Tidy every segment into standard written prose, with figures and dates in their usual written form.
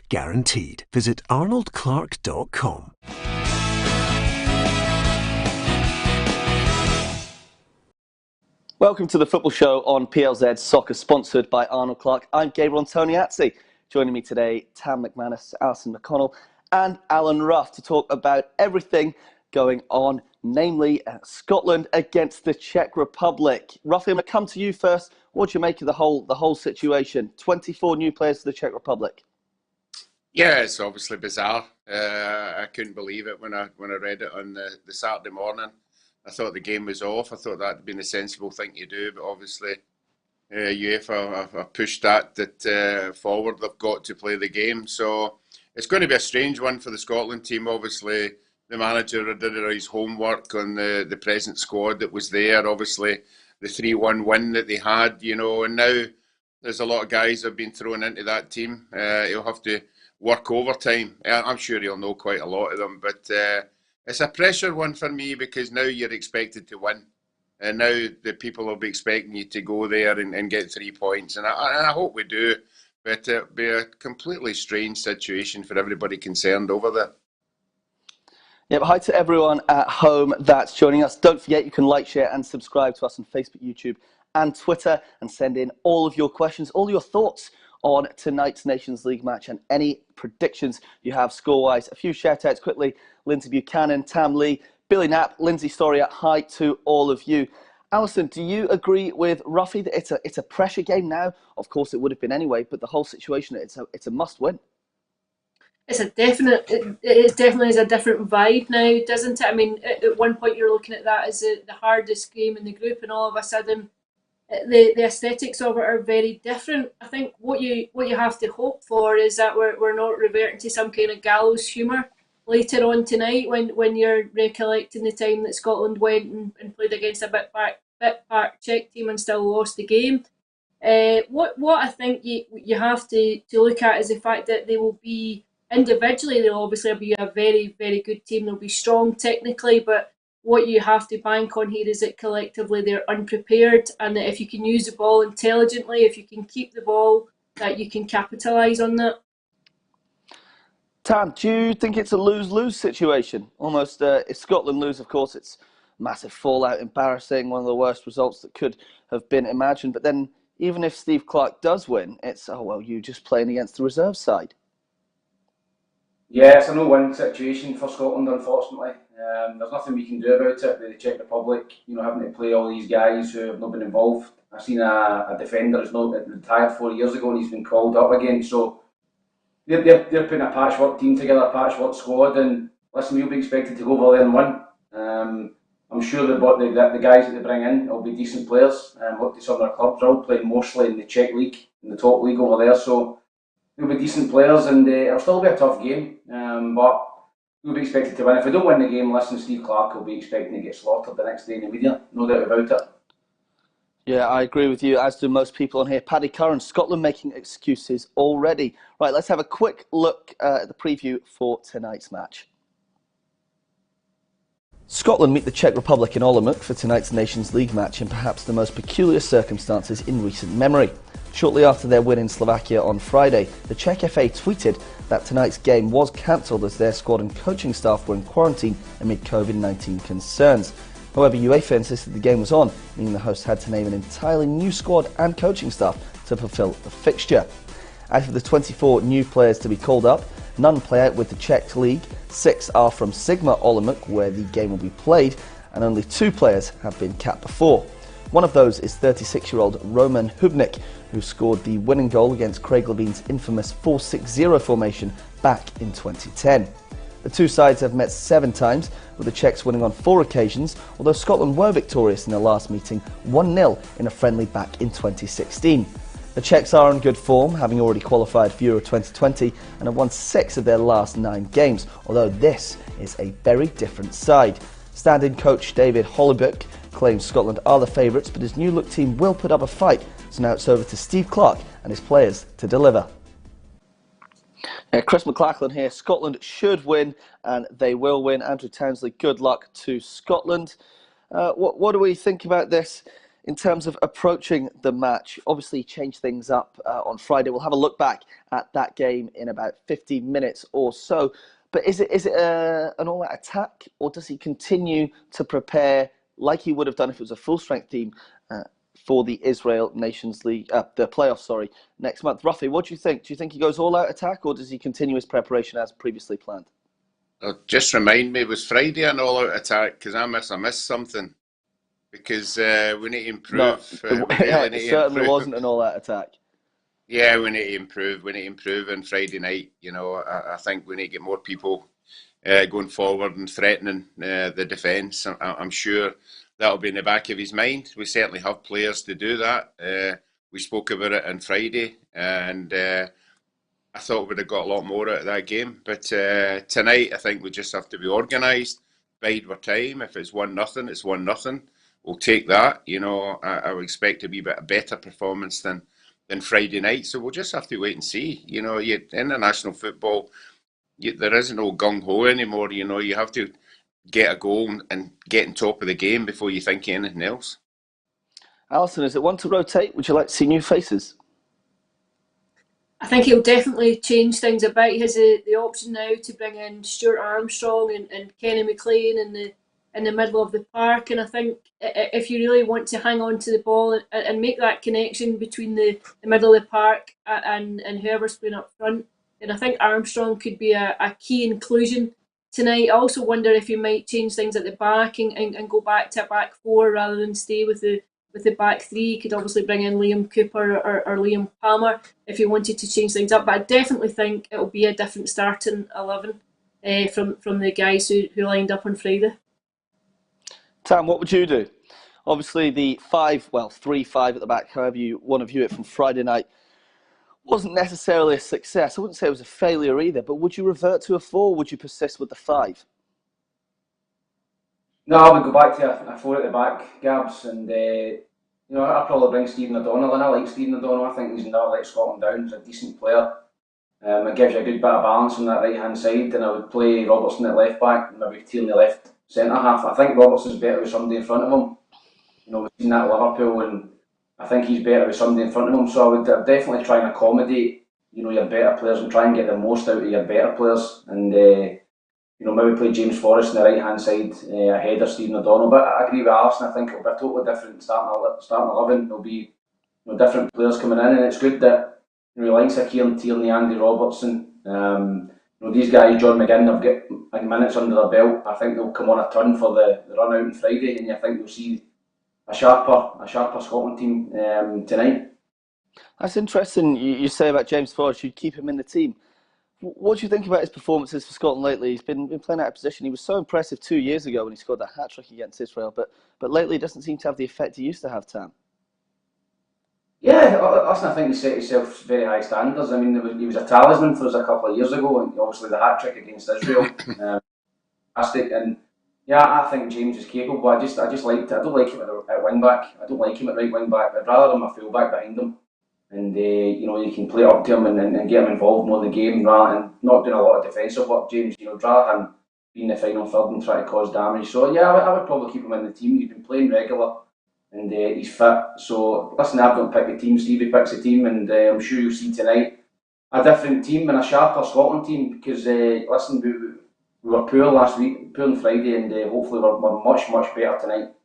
Guaranteed. Visit arnoldclark.com. Welcome to the Football Show on PLZ Soccer, sponsored by Arnold Clark. I'm Gabriel Antoniazzi. Joining me today, Tam McManus, Alison McConnell and Alan Rough to talk about everything going on, namely Scotland against the Czech Republic. Roughie, I'm going to come to you first. What do you make of the whole situation? 24 new players to the Czech Republic. Yeah, it's obviously bizarre. I couldn't believe it when I read it on the Saturday morning. I thought the game was off. I thought that had been the sensible thing to do, but obviously UEFA have pushed that forward. They've got to play the game, so it's going to be a strange one for the Scotland team. Obviously, the manager did his homework on the present squad that was there. Obviously, the 3-1 win that they had, and now there's a lot of guys that have been thrown into that team. He'll have to work overtime. I'm sure he'll know quite a lot of them, but it's a pressure one for me because now you're expected to win, and now the people will be expecting you to go there and get 3 points, and I hope we do, but it'll be a completely strange situation for everybody concerned over there. Yeah, but hi to everyone at home that's joining us. Don't forget you can like, share and subscribe to us on Facebook, YouTube and Twitter, and send in all of your questions, all your thoughts on tonight's Nations League match and any predictions you have score-wise. A few shout-outs quickly. Lindsay Buchanan, Tam Lee, Billy Knapp, Lindsay Storia, hi to all of you. Alison, do you agree with Roughie that it's a pressure game now? Of course it would have been anyway, but the whole situation, it's a must-win. It definitely is a different vibe now, doesn't it? I mean, at one point you're looking at that as the hardest game in the group, and all of a sudden the aesthetics of it are very different. I think what you have to hope for is that we're not reverting to some kind of gallows humour later on tonight when you're recollecting the time that Scotland went and played against a bit part Czech team and still lost the game. What I think you have to look at is the fact that they will be individually, they'll obviously be a very, very good team. They'll be strong technically, but what you have to bank on here is that collectively they're unprepared, and that if you can use the ball intelligently, if you can keep the ball, that you can capitalise on that. Tam, do you think it's a lose-lose situation? Almost, if Scotland lose, of course, it's massive fallout, embarrassing, one of the worst results that could have been imagined. But then, even if Steve Clarke does win, it's, oh, well, you just playing against the reserve side. Yeah, it's a no-win situation for Scotland, unfortunately. There's nothing we can do about it. The Czech Republic, having to play all these guys who have not been involved. I've seen a defender who's not retired 4 years ago and he's been called up again. So they're putting a patchwork team together, a patchwork squad, and listen, we'll be expected to go over there and win. I'm sure the guys that they bring in will be decent players. Look to some of their clubs, they're all playing mostly in the Czech league, in the top league over there. So they'll be decent players, and it'll still be a tough game, but we'll be expected to win. If we don't win the game, listen, Steve Clarke will be expecting to get slaughtered the next day in the media, no doubt about it. Yeah, I agree with you, as do most people on here. Paddy Curran, Scotland making excuses already. Right, let's have a quick look at the preview for tonight's match. Scotland meet the Czech Republic in Olomouc for tonight's Nations League match in perhaps the most peculiar circumstances in recent memory. Shortly after their win in Slovakia on Friday, the Czech FA tweeted that tonight's game was cancelled as their squad and coaching staff were in quarantine amid COVID-19 concerns. However, UEFA insisted the game was on, meaning the hosts had to name an entirely new squad and coaching staff to fulfil the fixture. Out of the 24 new players to be called up, none play out with the Czech League, 6 are from Sigma Olomouc, where the game will be played, and only 2 players have been capped before. One of those is 36-year-old Roman Hubnik, who scored the winning goal against Craig Levine's infamous 4-6-0 formation back in 2010. The two sides have met 7 times, with the Czechs winning on 4 occasions, although Scotland were victorious in their last meeting 1-0 in a friendly back in 2016. The Czechs are in good form, having already qualified for Euro 2020 and have won 6 of their last 9 games, although this is a very different side. Stand-in coach David Hollybuck claims Scotland are the favourites, but his new-look team will put up a fight, so now it's over to Steve Clarke and his players to deliver. Chris McLachlan here. Scotland should win, and they will win. Andrew Townsley, good luck to Scotland. What do we think about this? in terms of approaching the match? Obviously, change things up on Friday. We'll have a look back at that game in about 15 minutes or so. But is it an all-out attack, or does he continue to prepare like he would have done if it was a full-strength team for the Israel Nations League, the playoffs, next month? Roughie, what do you think? Do you think he goes all-out attack, or does he continue his preparation as previously planned? Just remind me, was Friday an all-out attack? Because I missed something. Because we need to improve. No, it certainly wasn't an all-out attack. Yeah, we need to improve. We need to improve on Friday night. I think we need to get more people going forward and threatening the defence. I'm sure that'll be in the back of his mind. We certainly have players to do that. We spoke about it on Friday, and I thought we'd have got a lot more out of that game. But tonight, I think we just have to be organised, bide our time. If it's 1-0, it's 1-0. We'll take that. I would expect to be a better performance than Friday night. So we'll just have to wait and see. International football, there isn't no gung-ho anymore. You have to get a goal and get on top of the game before you think of anything else. Alison, is it one to rotate? Would you like to see new faces? I think he'll definitely change things about. He has the option now to bring in Stuart Armstrong and Kenny McLean in the middle of the park, and I think if you really want to hang on to the ball and make that connection between the middle of the park and whoever's playing up front, then I think Armstrong could be a key inclusion tonight. I also wonder if you might change things at the back and go back to a back four rather than stay with the back three. You could obviously bring in Liam Cooper or Liam Palmer if you wanted to change things up, but I definitely think it'll be a different starting 11 from the guys who lined up on Friday. Tam, what would you do? Obviously, the 3-5 at the back, however you want to view it, from Friday night, wasn't necessarily a success. I wouldn't say it was a failure either, but would you revert to a 4? Would you persist with the 5? No, I would go back to a 4 at the back, Gabs, and I'd probably bring Stephen O'Donnell in. I like Stephen O'Donnell. I think he's never let Scotland down. He's a decent player. It gives you a good bit of balance on that right-hand side, and I would play Robertson at left back and maybe Tierney left centre half. I think Robertson's better with somebody in front of him. We've seen that at Liverpool, and I think he's better with somebody in front of him. So I would definitely try and accommodate, your better players and try and get the most out of your better players. And maybe play James Forrest on the right hand side ahead of Stephen O'Donnell. But I agree with Alison. I think it'll be a totally different starting 11. There'll be different players coming in, and it's good that the likes of Kieran Tierney, Andy Robertson. These guys, John McGinn, have got minutes under their belt. I think they'll come on a turn for the run out on Friday, and I think you'll see a sharper Scotland team tonight. That's interesting. You say about James Forrest, you'd keep him in the team. What do you think about his performances for Scotland lately? He's been playing out of position. He was so impressive 2 years ago when he scored that hat-trick against Israel, but lately he doesn't seem to have the effect he used to have, Tam. Yeah, listen, I think he set himself very high standards. I mean, he was a talisman for us a couple of years ago, and obviously the hat-trick against Israel. Fantastic, and yeah, I think James is capable. I just liked it. I don't like him at wing back. I don't like him at right wing back. I'd rather him a full back behind him, and you can play up to him and get him involved more in the game rather than not doing a lot of defensive work. James, rather than being the final third and try to cause damage. So yeah, I would probably keep him in the team. He's been playing regular. And he's fit. So listen, I don't pick the team. Stevie picks the team, and I'm sure you'll see tonight a different team and a sharper Scotland team. Because listen, we were poor last week, poor on Friday, and hopefully we're much better tonight.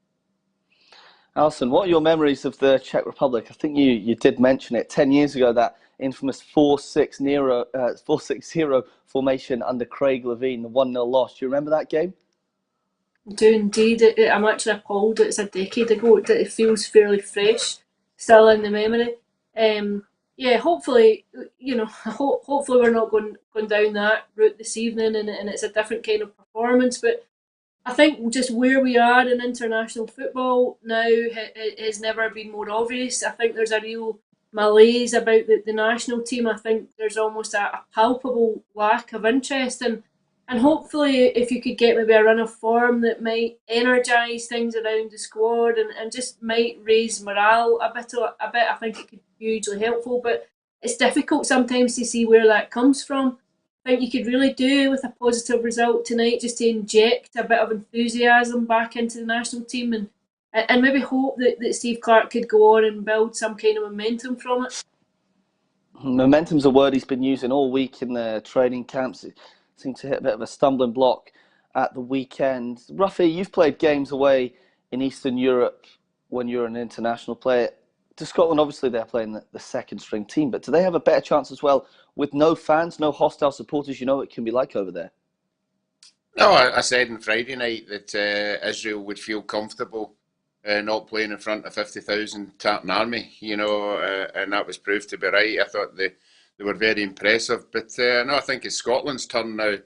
Alison, what are your memories of the Czech Republic? I think you did mention it 10 years ago, that infamous 4-6-0 formation under Craig Levein, the 1-0 loss. Do you remember that game? I do indeed. I'm actually appalled it's a decade ago. It feels fairly fresh, still in the memory. Hopefully, hopefully we're not going down that route this evening, and it's a different kind of performance. But I think just where we are in international football now has never been more obvious. I think there's a real malaise about the national team. I think there's almost a palpable lack of interest, and hopefully if you could get maybe a run of form that might energise things around the squad and just might raise morale a bit, I think it could be hugely helpful. But it's difficult sometimes to see where that comes from. I think you could really do with a positive result tonight, just to inject a bit of enthusiasm back into the national team and and maybe hope that Steve Clarke could go on and build some kind of momentum from it. Momentum's a word he's been using all week in the training camps. It seemed to hit a bit of a stumbling block at the weekend. Roughie, you've played games away in Eastern Europe when you're an international player. To Scotland, obviously they're playing the second string team, but do they have a better chance as well with no fans, no hostile supporters? You know what it can be like over there. No, I said on Friday night that Israel would feel comfortable not playing in front of 50,000 Tartan Army, and that was proved to be right. I thought they were very impressive. But no, I think it's Scotland's turn now.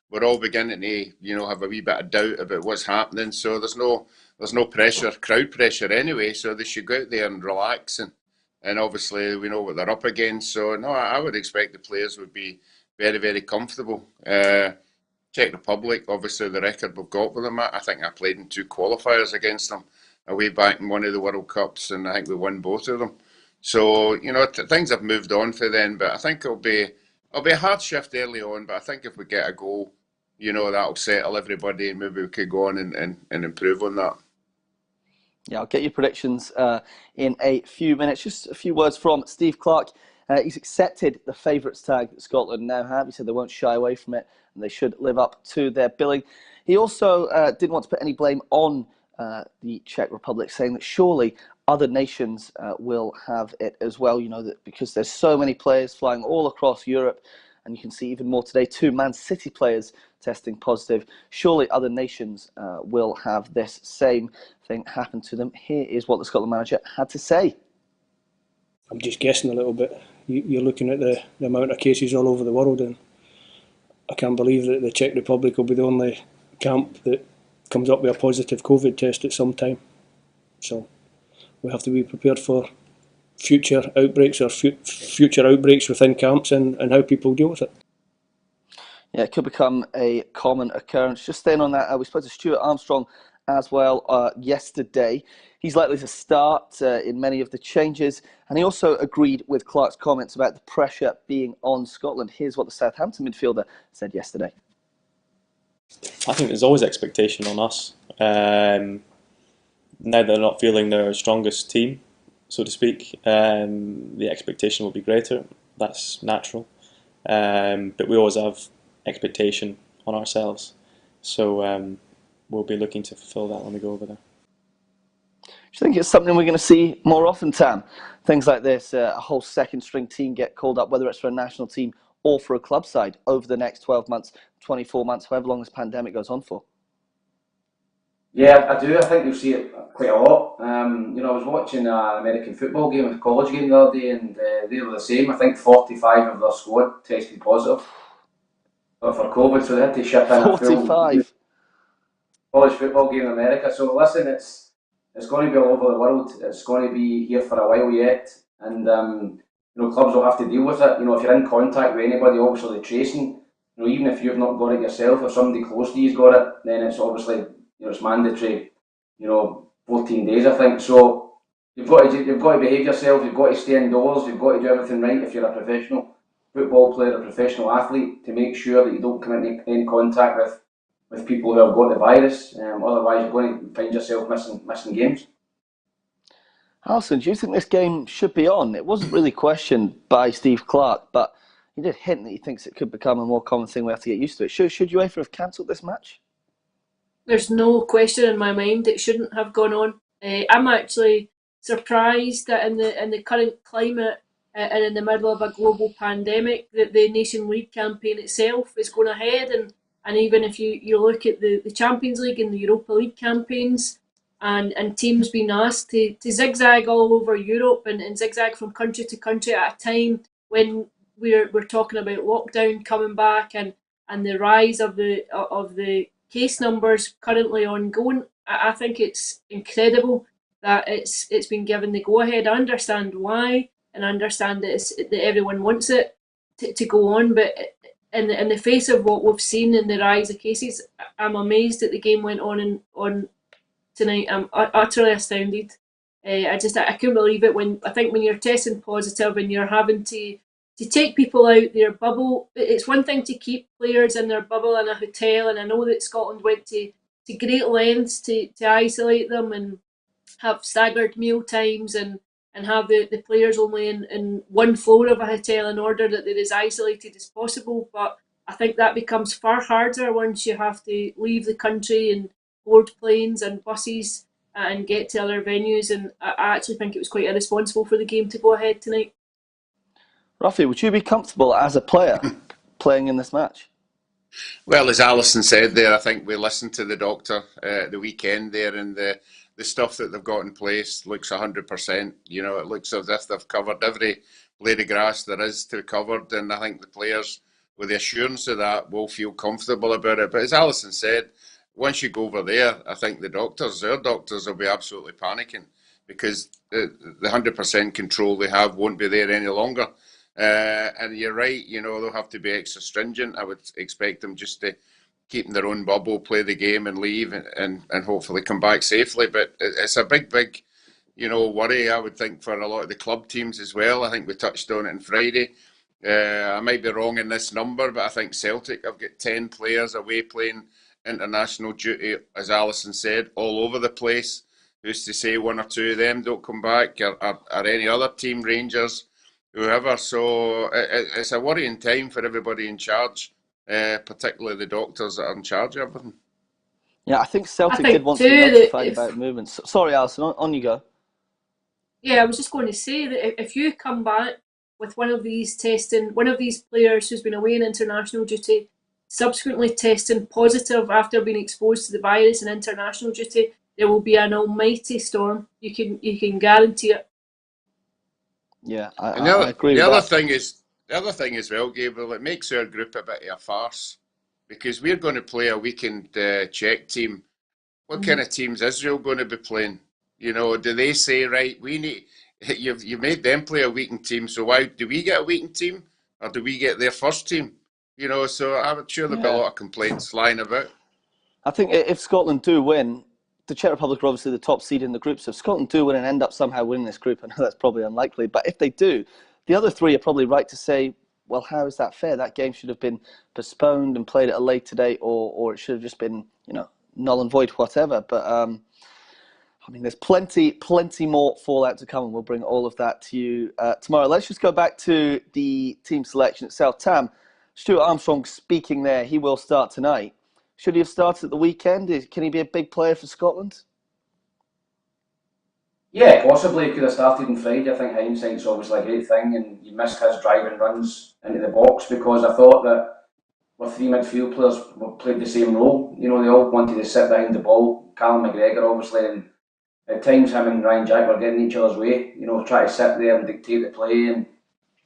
We're all beginning to, have a wee bit of doubt about what's happening. So there's no pressure, crowd pressure anyway. So they should go out there and relax. And obviously we know what they're up against. So no, I would expect the players would be very, very comfortable. Czech Republic, obviously the record we've got with them. I think I played in 2 qualifiers against them way back in one of the World Cups, and I think we won both of them. So things have moved on for then, but I think it'll be a hard shift early on. But I think if we get a goal, that'll settle everybody, and maybe we could go on and improve on that. Yeah, I'll get your predictions in a few minutes. Just a few words from Steve Clarke. He's accepted the favourites tag that Scotland now have. He said they won't shy away from it, and they should live up to their billing. He also didn't want to put any blame on the Czech Republic, saying that surely other nations will have it as well, that because there's so many players flying all across Europe, and you can see even more today, 2 Man City players testing positive. Surely other nations will have this same thing happen to them. Here is what the Scotland manager had to say. I'm just guessing a little bit. You're looking at the amount of cases all over the world, and I can't believe that the Czech Republic will be the only camp that comes up with a positive COVID test at some time. So we have to be prepared for future outbreaks or future outbreaks within camps and how people deal with it. Yeah, it could become a common occurrence. Just staying on that, we spoke to Stuart Armstrong as well yesterday. He's likely to start in many of the changes, and he also agreed with Clarke's comments about the pressure being on Scotland. Here's what the Southampton midfielder said yesterday. I think there's always expectation on us. Now they're not feeling their strongest team, so to speak, the expectation will be greater. That's natural. But we always have expectation on ourselves. So we'll be looking to fulfil that when we go over there. Do you think it's something we're going to see more often, Tam? Things like this, a whole second string team get called up, whether it's for a national team or for a club side, over the next 12 months, 24 months, however long this pandemic goes on for? Yeah, I do. I think you'll see it quite a lot. I was watching an American football game, a college game the other day, and they were the same. I think 45 of their squad tested positive for COVID, so they had to shut down a full college football game in America. So listen, it's going to be all over the world. It's going to be here for a while yet, and clubs will have to deal with it. If you're in contact with anybody, obviously the tracing. Even if you've not got it yourself, if somebody close to you's got it, then it's obviously it's mandatory. 14 days, I think. So you've got to behave yourself. You've got to stay indoors. You've got to do everything right if you're a professional football player, a professional athlete, to make sure that you don't come into any contact with people who have got the virus. Otherwise, you're going to find yourself missing games. Alison, do you think this game should be on? It wasn't really questioned by Steve Clarke, but he did hint that he thinks it could become a more common thing. We have to get used to it. Should UEFA have cancelled this match? There's no question in my mind it shouldn't have gone on. I'm actually surprised that in the current climate and in the middle of a global pandemic that the Nation League campaign itself is going ahead. And even if you look at the Champions League and the Europa League campaigns, and teams being asked to zigzag all over Europe and zigzag from country to country at a time when we're talking about lockdown coming back and the rise of the case numbers currently ongoing, I think it's incredible that it's been given the go ahead. I understand why, and I understand that everyone wants it to go on, but in the face of what we've seen in the rise of cases, I'm amazed that the game went on tonight. I'm utterly astounded. I couldn't believe it when you're testing positive and you're having to take people out their bubble. It's one thing to keep players in their bubble in a hotel, and I know that Scotland went to great lengths to isolate them and have staggered meal times and have the players only in one floor of a hotel in order that they're as isolated as possible. But I think that becomes far harder once you have to leave the country and board planes and buses and get to other venues. And I actually think it was quite irresponsible for the game to go ahead tonight. Roughie, would you be comfortable as a player playing in this match? Well, as Alison said there, I think we listened to the doctor the weekend there, and the stuff that they've got in place looks 100%. You know, it looks as if they've covered every blade of grass there is to be covered, and I think the players, with the assurance of that, will feel comfortable about it. But as Alison said, once you go over there, I think their doctors will be absolutely panicking, because the 100% control they have won't be there any longer. And you're right, you know, they'll have to be extra stringent. I would expect them just to keep in their own bubble, play the game and leave, and hopefully come back safely. But it's a big, you know, worry, I would think, for a lot of the club teams as well. I think we touched on it on Friday. I might be wrong in this number, but I think Celtic have got 10 players away playing international duty, as Alison said, all over the place. Who's to say one or two of them don't come back, or any other team, Rangers, whoever. So it's a worrying time for everybody in charge, particularly the doctors that are in charge of everything. Yeah, I think Celtic did want to be notified about movements. Sorry, Alison, on you go. Yeah, I was just going to say that if you come back with one of these players who's been away in international duty, subsequently testing positive after being exposed to the virus in international duty, there will be an almighty storm. You can guarantee it. Yeah, I agree with that. The other thing as well, Gabriel, it makes our group a bit of a farce, because we're going to play a weekend Czech team. What kind of team's Israel going to be playing? You know, do they say, right, we need, you've made them play a weekend team, so why do we get a weekend team, or do we get their first team? You know, so I'm sure there'll be a lot of complaints lying about. I think if Scotland do win, the Czech Republic are obviously the top seed in the group, so if Scotland do win and end up somehow winning this group, I know that's probably unlikely, but if they do, the other three are probably right to say, well, how is that fair? That game should have been postponed and played at a later date, or it should have just been, you know, null and void, whatever. But I mean, there's plenty more fallout to come, and we'll bring all of that to you tomorrow. Let's just go back to the team selection itself. Tam, Stuart Armstrong speaking there. He will start tonight. Should he have started at the weekend? Can he be a big player for Scotland? Yeah, possibly. He could have started on Friday. I think hindsight's obviously a great thing, and you missed his driving runs into the box, because I thought that our three midfield players played the same role. You know, they all wanted to sit behind the ball. Callum McGregor, obviously, and at times him and Ryan Jack were getting each other's way. You know, try to sit there and dictate the play. And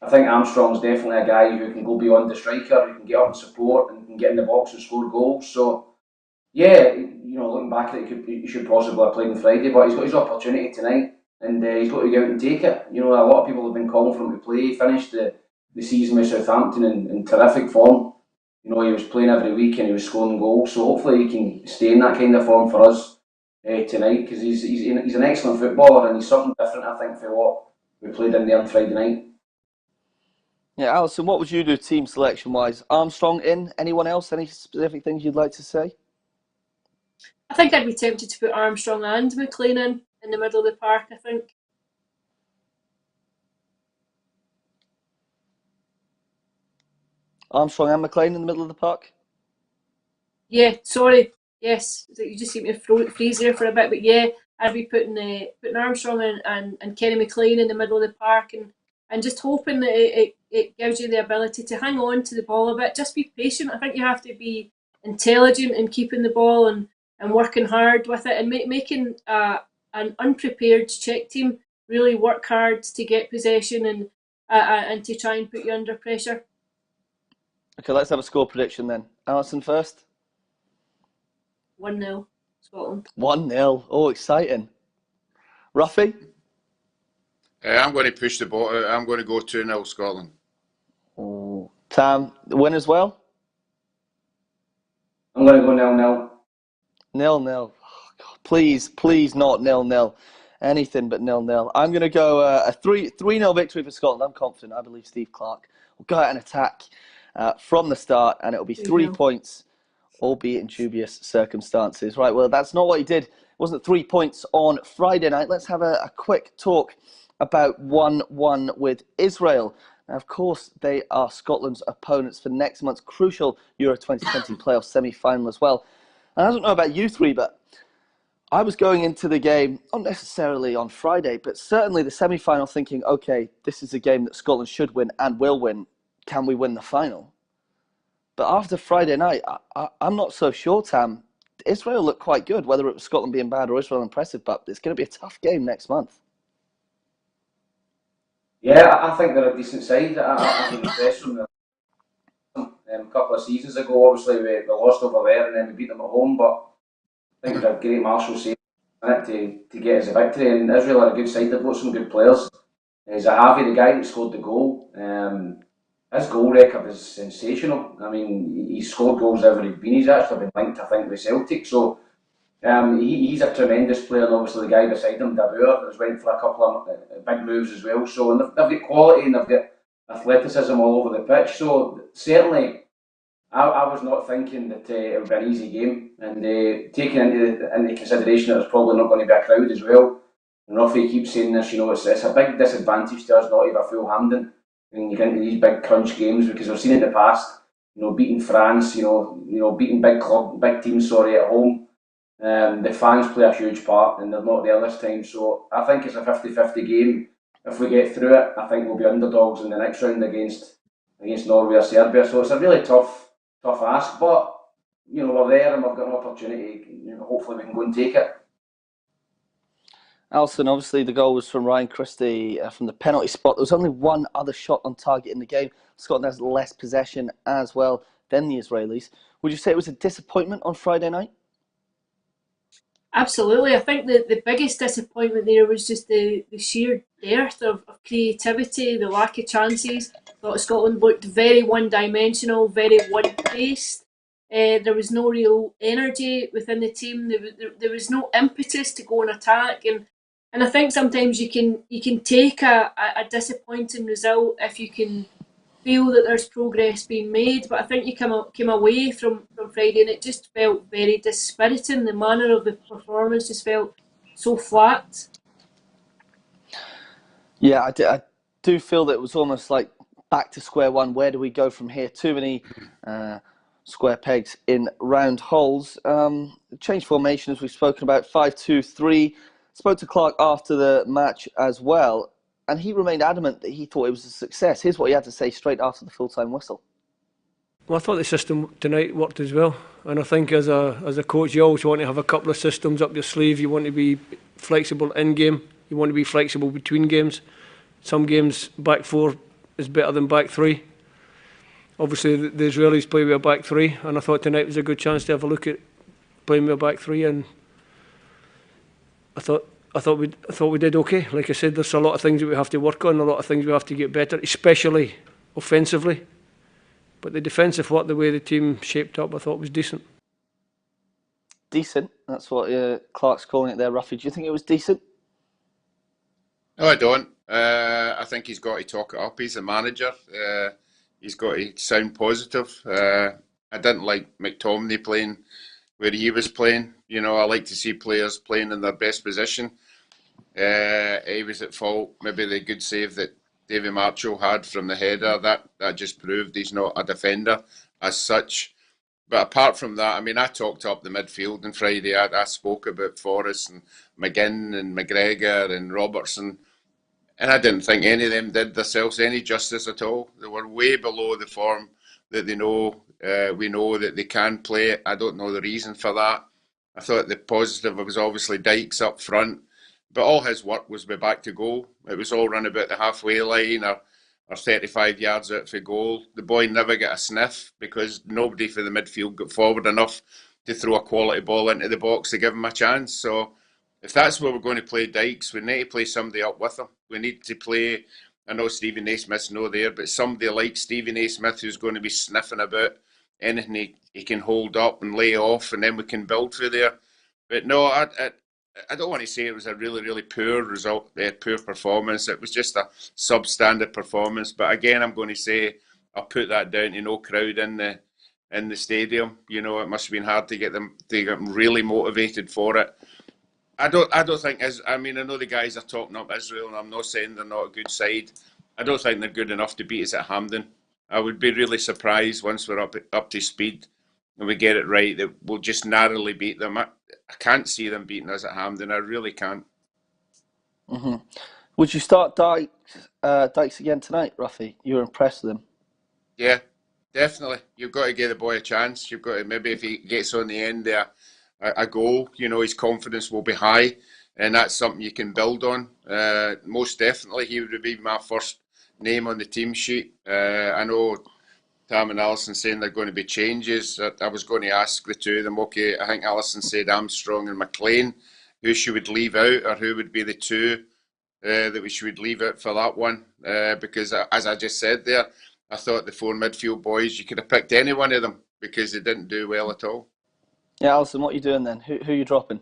I think Armstrong's definitely a guy who can go beyond the striker, who can get up and support and can get in the box and score goals. So, yeah, you know, looking back at it, he should possibly have played on Friday, but he's got his opportunity tonight, and he's got to go out and take it. You know, a lot of people have been calling for him to play. He finished the season with Southampton in terrific form. You know, he was playing every week and he was scoring goals. So hopefully he can stay in that kind of form for us tonight, because he's an excellent footballer, and he's something different, I think, for what we played in there on Friday night. Yeah, Alison, what would you do team selection-wise? Armstrong in? Anyone else? Any specific things you'd like to say? I think I'd be tempted to put Armstrong and McLean in the middle of the park, I think. Armstrong and McLean in the middle of the park? Yeah, sorry. Yes, you just seem to freeze there for a bit, but yeah, I'd be putting Armstrong and Kenny McLean in the middle of the park, and just hoping that it gives you the ability to hang on to the ball a bit. Just be patient. I think you have to be intelligent in keeping the ball and working hard with it, and making an unprepared Czech team really work hard to get possession and to try and put you under pressure. Okay, let's have a score prediction then. Alison first. 1-0 Scotland. 1-0. Oh, exciting. Roughie? I'm going to push the ball. I'm going to go 2-0 Scotland. Oh. Tam, win as well? I'm going to go 0-0. 0-0. Oh, God, please not 0-0. Anything but 0-0. I'm going to go a 3-0 victory for Scotland. I'm confident. I believe Steve Clarke will go out and attack from the start, and it'll be 3 points, albeit in dubious circumstances. Right, well, that's not what he did wasn't 3 points on Friday night. Let's have a quick talk about 1-1 with Israel. Now, of course, they are Scotland's opponents for next month's crucial Euro 2020 playoff semi-final as well. And I don't know about you three, but I was going into the game, not necessarily on Friday, but certainly the semi-final thinking, okay, this is a game that Scotland should win and will win. Can we win the final? But after Friday night, I'm not so sure, Tam. Israel looked quite good, whether it was Scotland being bad or Israel impressive, but it's going to be a tough game next month. Yeah, I think they're a decent side. I've been impressed from them. A couple of seasons ago, obviously, we lost over there and then we beat them at home, but I think it was a great Marshall save to get us a victory. And Israel are a good side, they've got some good players. Zahavi, the guy that scored the goal, his goal record is sensational. I mean, he's scored goals every been. He's actually been linked, I think, with Celtic. So he's a tremendous player, and obviously the guy beside him, Dabur, has went for a couple of big moves as well. So and they've got quality and they've got athleticism all over the pitch. So certainly, I was not thinking that it would be an easy game. And taking into consideration that there's probably not going to be a crowd as well. And Roughie keeps saying this, it's a big disadvantage to us not to have a full Hampden when you get into these big crunch games, because we've seen it in the past, beating France, beating big teams at home. The fans play a huge part and they're not there this time. So I think it's a 50-50 game. If we get through it, I think we'll be underdogs in the next round against Norway or Serbia. So it's a really tough ask, but we're there and we've got an opportunity. Hopefully we can go and take it. Alison, obviously the goal was from Ryan Christie from the penalty spot. There was only one other shot on target in the game. Scotland has less possession as well than the Israelis. Would you say it was a disappointment on Friday night? Absolutely. I think the biggest disappointment there was just the sheer dearth of creativity, the lack of chances. I thought Scotland looked very one-dimensional, very one-paced. There was no real energy within the team. There was no impetus to go and attack. And I think sometimes you can take a disappointing result if you can feel that there's progress being made, but I think you came away from Friday and it just felt very dispiriting. The manner of the performance just felt so flat. Yeah, I do feel that it was almost like back to square one. Where do we go from here? Too many square pegs in round holes. Change formation, as we've spoken about, 5-2-3. Spoke to Clark after the match as well, and he remained adamant that he thought it was a success. Here's what he had to say straight after the full-time whistle. Well, I thought the system tonight worked as well, and I think as a coach, you always want to have a couple of systems up your sleeve. You want to be flexible in game. You want to be flexible between games. Some games back four is better than back three. Obviously, the Israelis play with a back three, and I thought tonight was a good chance to have a look at playing with a back three, and I thought we did okay. Like I said, there's a lot of things that we have to work on, a lot of things we have to get better, especially offensively. But the defensive work, the way the team shaped up, I thought was decent. Decent? That's what Clark's calling it there, Roughie. Do you think it was decent? No, I don't. I think he's got to talk it up. He's a manager. He's got to sound positive. I didn't like McTominay playing where he was playing. I like to see players playing in their best position. He was at fault. Maybe the good save that Davy Marshall had from the header, that just proved he's not a defender as such. But apart from that, I talked up the midfield on Friday. I spoke about Forrest and McGinn and McGregor and Robertson, and I didn't think any of them did themselves any justice at all. They were way below the form that they know. We know that they can play. I don't know the reason for that. I thought the positive was obviously Dykes up front, but all his work was be back to goal. It was all run about the halfway line or 35 yards out for goal. The boy never got a sniff because nobody for the midfield got forward enough to throw a quality ball into the box to give him a chance. So if that's where we're going to play Dykes, we need to play somebody up with him. We need to play, I know Stephen Naismith's no there, but somebody like Stephen Naismith who's going to be sniffing about anything he can hold up and lay off, and then we can build through there. But no, I don't want to say it was a really, really poor result, poor performance. It was just a substandard performance. But again, I'm going to say I'll put that down to no crowd in the stadium. It must have been hard to get them really motivated for it. I don't think I mean I know the guys are talking up Israel, and I'm not saying they're not a good side. I don't think they're good enough to beat us at Hampden. I would be really surprised once we're up to speed and we get it right that we'll just narrowly beat them. I can't see them beating us at Hampden. I really can't. Mm-hmm. Would you start Dykes again tonight, Roughie? You were impressed with him. Yeah, definitely. You've got to give the boy a chance. You've got to, maybe if he gets on the end there a goal, his confidence will be high, and that's something you can build on. Most definitely, he would be my first name on the team sheet. I know Tam and Alison saying they're going to be changes. I was going to ask the two of them, okay, I think Alison said Armstrong and McLean, who she would leave out, or who would be the two that we should leave out for that one. Because as I just said there, I thought the four midfield boys, you could have picked any one of them because they didn't do well at all. Yeah, Alison, what are you doing then? Who are you dropping?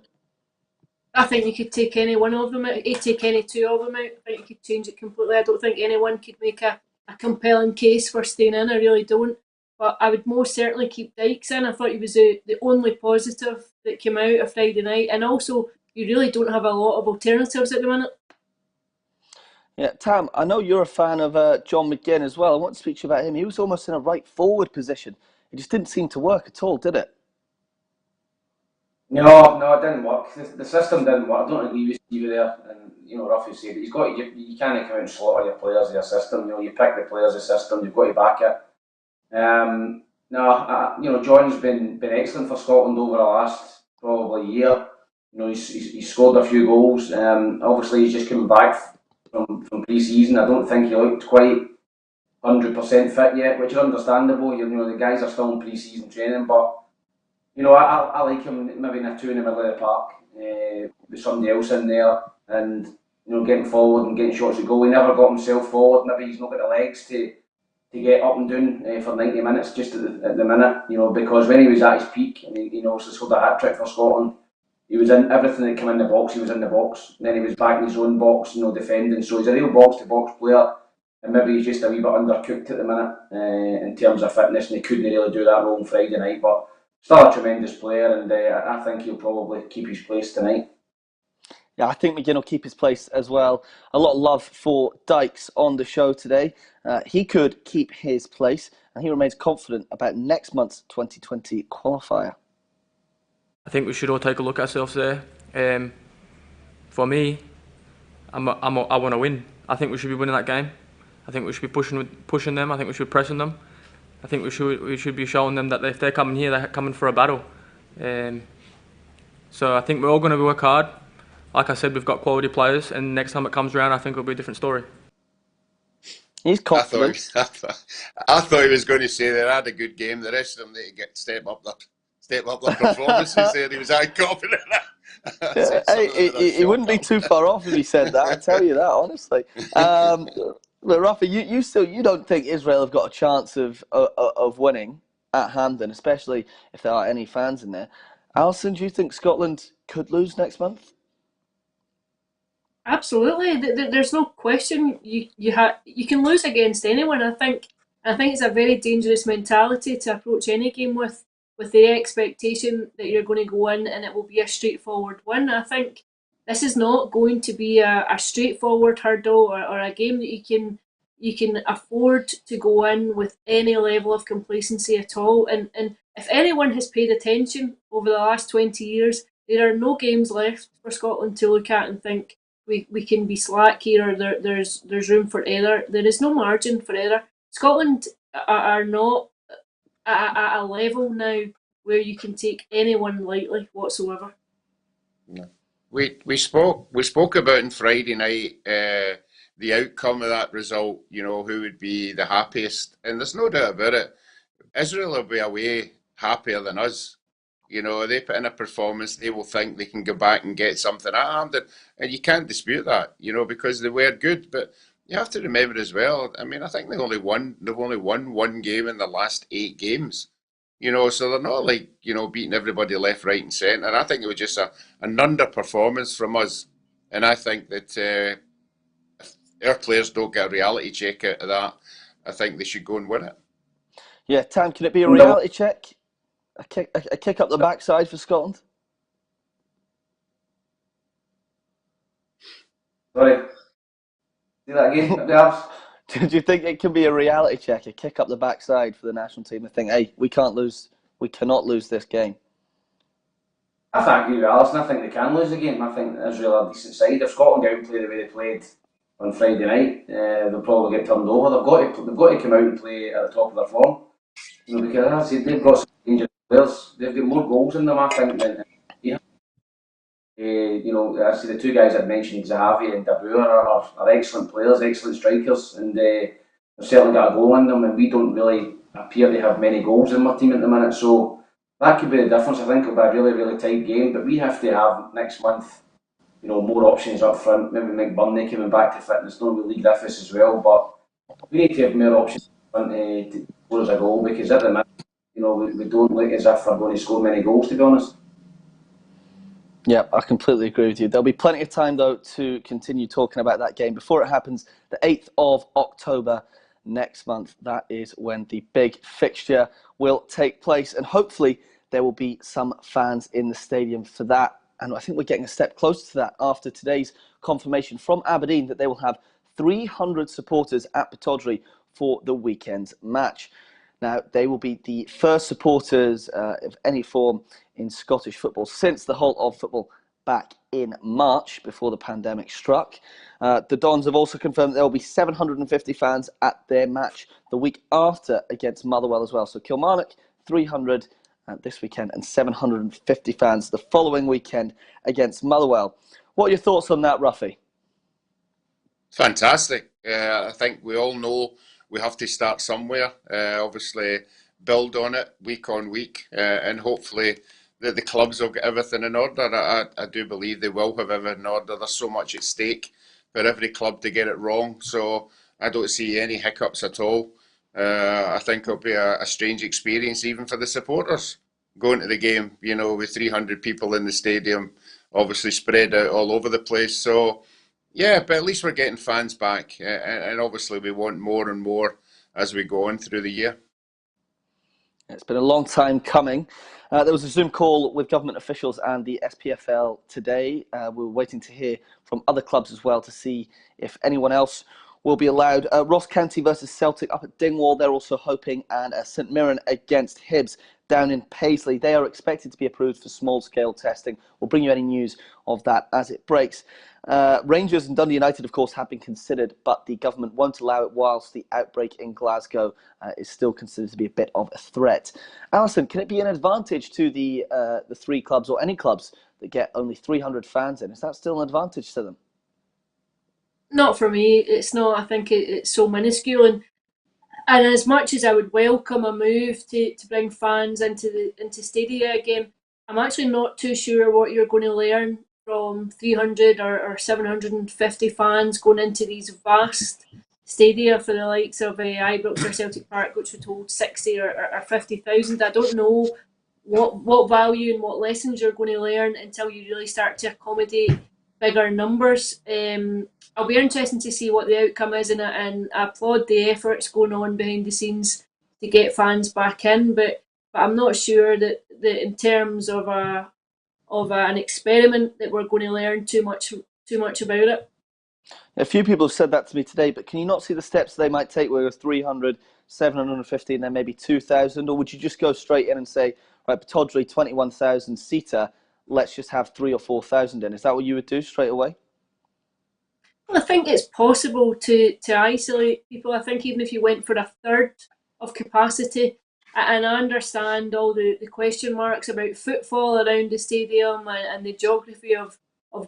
I think you could take any one of them out. Take any two of them out. I think you could change it completely. I don't think anyone could make a compelling case for staying in. I really don't. But I would most certainly keep Dykes in. I thought he was the only positive that came out of Friday night. And also, you really don't have a lot of alternatives at the minute. Yeah, Tam, I know you're a fan of John McGinn as well. I want to speak to you about him. He was almost in a right forward position. It just didn't seem to work at all, did it? No, it didn't work. The system didn't work. I don't agree with Stevie there. And Roughie said he's got you can't come out and slaughter your players in your system. You pick the players' system. You've got to back it. John's been excellent for Scotland over the last probably year. He's scored a few goals. Obviously, he's just coming back from pre-season. I don't think he looked quite 100% fit yet, which is understandable. The guys are still in pre-season training, but I like him maybe in a two in the middle of the park with somebody else in there, and getting forward and getting shots to goal. He never got himself forward. Maybe he's not got the legs to get up and down for 90 minutes just at the minute. Because when he was at his peak and he also scored a hat trick for Scotland, he was in everything that came in the box. He was in the box, and then he was back in his own box, defending. So he's a real box-to-box player, and maybe he's just a wee bit undercooked at the minute in terms of fitness, and he couldn't really do that role on Friday night. But still a tremendous player, and I think he'll probably keep his place tonight. Yeah, I think McGinn will keep his place as well. A lot of love for Dykes on the show today. He could keep his place, and he remains confident about next month's 2020 qualifier. I think we should all take a look at ourselves there. For me, I want to win. I think we should be winning that game. I think we should be pushing them. I think we should be pressing them. I think we should be showing them that if they're coming here, they're coming for a battle. So I think we're all going to work hard. Like I said, we've got quality players, and next time it comes around, I think it'll be a different story. He's confident. I thought he was going to say they had a good game. The rest of them need to step up their performances there. He was confident. He wouldn't be too far off if he said that. I tell you that honestly. Look, Roughie, you don't think Israel have got a chance of winning at Hampden, especially if there are any fans in there. Alison, do you think Scotland could lose next month? Absolutely. There's no question. You can lose against anyone. I think it's a very dangerous mentality to approach any game with the expectation that you're going to go in and it will be a straightforward win. I think this is not going to be a straightforward hurdle or a game that you can afford to go in with any level of complacency at all. And if anyone has paid attention over the last 20 years, there are no games left for Scotland to look at and think we can be slack here or there's room for error. There is no margin for error. Scotland are not at a level now where you can take anyone lightly whatsoever. No. We spoke about on Friday night the outcome of that result, who would be the happiest, and there's no doubt about it. Israel will be away happier than us. They put in a performance, they will think they can go back and get something at Hampden, and you can't dispute that, because they were good. But you have to remember as well, I think they've only won one game in the last 8 games. So they're not like, beating everybody left, right and centre. And I think it was just an underperformance from us. And I think that if our players don't get a reality check out of that, I think they should go and win it. Yeah, Tam, can it be a reality check? A kick up the backside for Scotland? Sorry. Do that again, Gabs. Do you think it can be a reality check, a kick up the backside for the national team? I think, hey, we cannot lose this game. I agree with Alison. I think they can lose the game. I think Israel are a decent side. If Scotland go out and play the way they played on Friday night, they'll probably get turned over. They've got to come out and play at the top of their form. Because as I said, they've got some dangerous players. They've got more goals in them, I think, than yeah. I see the two guys I'd mentioned, Zahavi and Dabur, are excellent players, excellent strikers, and they've certainly got a goal in them. And we don't really appear to have many goals in my team at the minute, so. That could be the difference. I think it'll be a really, really tight game, but we have to have next month, more options up front. Maybe McBurney coming back to fitness, not with Lee Griffiths as well, but we need to have more options up front to score us a goal, because at the minute, we don't look as if we're going to score many goals, to be honest. Yeah, I completely agree with you. There'll be plenty of time, though, to continue talking about that game before it happens. The 8th of October next month, that is when the big fixture will take place, and hopefully there will be some fans in the stadium for that. And I think we're getting a step closer to that after today's confirmation from Aberdeen that they will have 300 supporters at Pittodrie for the weekend's match. Now, they will be the first supporters of any form in Scottish football since the whole of football back in March, before the pandemic struck. The Dons have also confirmed that there will be 750 fans at their match the week after against Motherwell as well. So Kilmarnock, 300 this weekend, and 750 fans the following weekend against Motherwell. What are your thoughts on that, Roughie? Fantastic. I think we all know we have to start somewhere. Obviously, build on it week on week, and hopefully the clubs will get everything in order. I do believe they will have everything in order. There's so much at stake for every club to get it wrong, so I don't see any hiccups at all. I think it'll be a strange experience even for the supporters going to the game, with 300 people in the stadium, obviously spread out all over the place. So, yeah, but at least we're getting fans back, and obviously we want more and more as we go on through the year. It's been a long time coming. There was a Zoom call with government officials and the SPFL today. We're waiting to hear from other clubs as well to see if anyone else will be allowed. Ross County versus Celtic up at Dingwall, they're also hoping, and St Mirren against Hibs down in Paisley. They are expected to be approved for small-scale testing. We'll bring you any news of that as it breaks. Rangers and Dundee United, of course, have been considered, but the government won't allow it whilst the outbreak in Glasgow is still considered to be a bit of a threat. Alison, can it be an advantage to the three clubs, or any clubs, that get only 300 fans in? Is that still an advantage to them? Not for me. It's not. I think it's so minuscule, and as much as I would welcome a move to bring fans into stadia again, I'm actually not too sure what you're going to learn from 300 or 750 fans going into these vast stadia for the likes of Ibrox or Celtic Park, which were told 60 or 50,000. I don't know what value and what lessons you're going to learn until you really start to accommodate bigger numbers. I'll be interested to see what the outcome is, and I applaud the efforts going on behind the scenes to get fans back in, but I'm not sure that in terms of an experiment that we're going to learn too much about it. A few people have said that to me today, but can you not see the steps they might take where it's 300, 750 and then maybe 2,000? Or would you just go straight in and say, right, Pittodrie, 21,000 seater, let's just have 3,000 or 4,000 in? Is that what you would do straight away? Well, I think it's possible to isolate people. I think even if you went for a third of capacity, and I understand all the question marks about footfall around the stadium and the geography of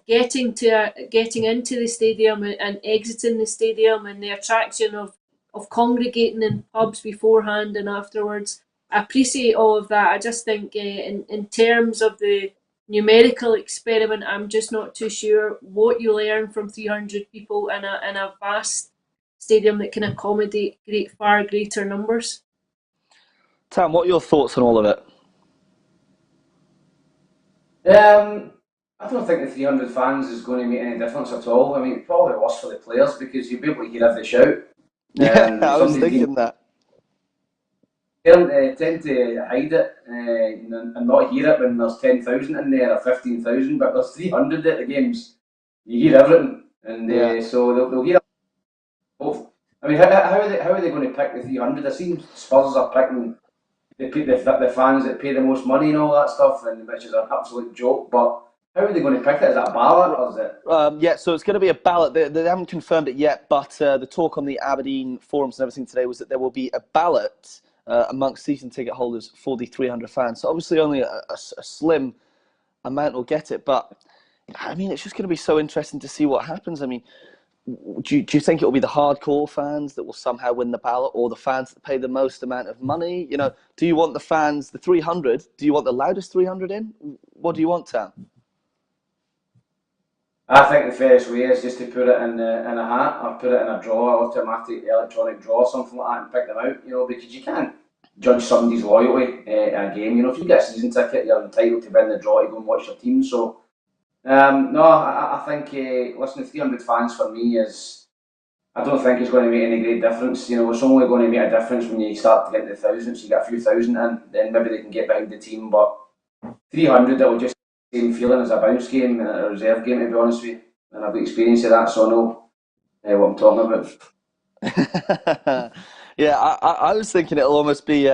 getting into the stadium and exiting the stadium, and the attraction of congregating in pubs beforehand and afterwards. I appreciate all of that. I just think in terms of the numerical experiment, I'm just not too sure what you learn from 300 people in a vast stadium that can accommodate far greater numbers. Tam, what are your thoughts on all of it? I don't think the 300 fans is going to make any difference at all. I mean, it's probably worse for the players because you'll be able to hear every shout. Yeah, I was thinking that. They tend to hide it and not hear it when there's 10,000 in there or 15,000, but there's 300 at the games. You hear everything. And so they'll hear both. I mean, how are they going to pick the 300? I seen Spurs are picking the fans that pay the most money and all that stuff, and which is an absolute joke. But how are they going to pick it? Is it a ballot or is it? Yeah, so it's going to be a ballot. They haven't confirmed it yet, but the talk on the Aberdeen forums and everything today was that there will be a ballot amongst season ticket holders for the 300 fans. So obviously only a slim amount will get it, but I mean, it's just going to be so interesting to see what happens. I mean, do you think it will be the hardcore fans that will somehow win the ballot, or the fans that pay the most amount of money? You know, do you want the fans, the 300? Do you want the loudest 300 in? What do you want, Tam? I think the fairest way is just to put it in a hat or put it in a draw, automatic electronic draw, something like that, and pick them out. You know, because you can't judge somebody's loyalty in a game. You know, if you get a season ticket, you're entitled to win the draw to go and watch your team. So. No, I think listen, 300 fans for me is. I don't think it's going to make any great difference. You know, it's only going to make a difference when you start to get into the thousands. You get a few thousand in, then maybe they can get behind the team. But 300, it will just be the same feeling as a bounce game and a reserve game, to be honest with you. And I've got experience of that, so I know what I'm talking about. Yeah, I was thinking it'll almost be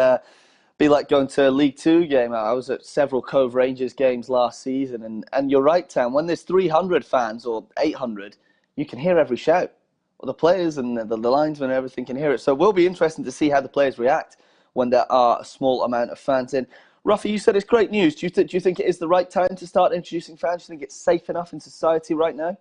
like going to a League Two game. I was at several Cove Rangers games last season, and you're right, Tam. When there's 300 fans or 800, you can hear every shout. Well, the players and the linesmen and everything can hear it. So it will be interesting to see how the players react when there are a small amount of fans in. Roughie, you said it's great news. Do you think it is the right time to start introducing fans? Do you think it's safe enough in society right now?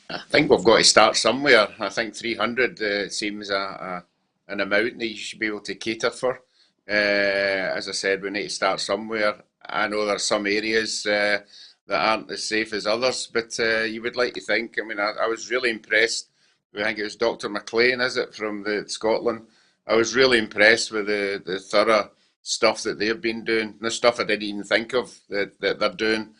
I think we've got to start somewhere. I think 300 seems an amount that you should be able to cater for. As I said, we need to start somewhere. I know there are some areas that aren't as safe as others, but you would like to think. I mean, I was really impressed. I think it was Dr. McLean, is it, from Scotland? I was really impressed with the thorough stuff that they've been doing. The stuff I didn't even think of that they're doing.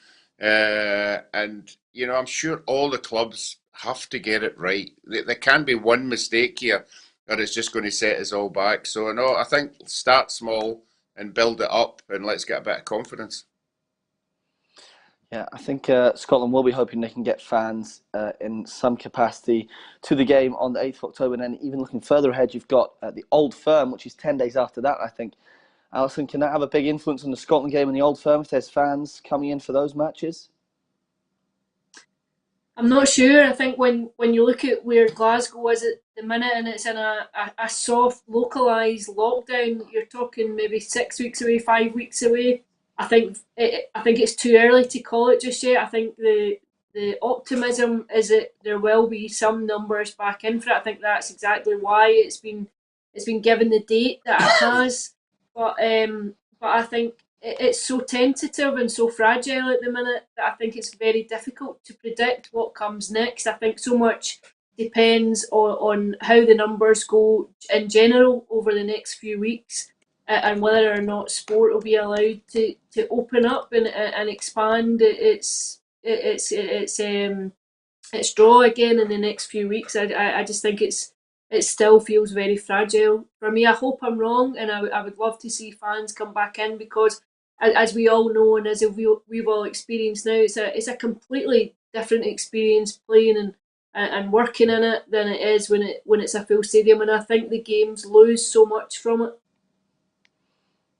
And, you know, I'm sure all the clubs have to get it right. There can be one mistake here, or it's just going to set us all back. So, no, I think start small and build it up, and let's get a bit of confidence. Yeah, I think Scotland will be hoping they can get fans in some capacity to the game on the 8th of October. And then even looking further ahead, you've got the Old Firm, which is 10 days after that, I think. Alison, can that have a big influence on the Scotland game and the Old Firm if there's fans coming in for those matches? I'm not sure. I think when you look at where Glasgow is at the minute and it's in a soft, localised lockdown, you're talking maybe 6 weeks away, 5 weeks away. I think it's too early to call it just yet. I think the optimism is that there will be some numbers back in for it. I think that's exactly why it's been given the date that it has. But I think it's so tentative and so fragile at the minute that I think it's very difficult to predict what comes next. I think so much depends on how the numbers go in general over the next few weeks, and whether or not sport will be allowed to open up and expand its draw again in the next few weeks. I just think it still feels very fragile for me. I hope I'm wrong, and I would love to see fans come back in, because as we all know and as we've all experienced now, it's a completely different experience playing and working in it than it is when it's a full stadium, and I think the games lose so much from it.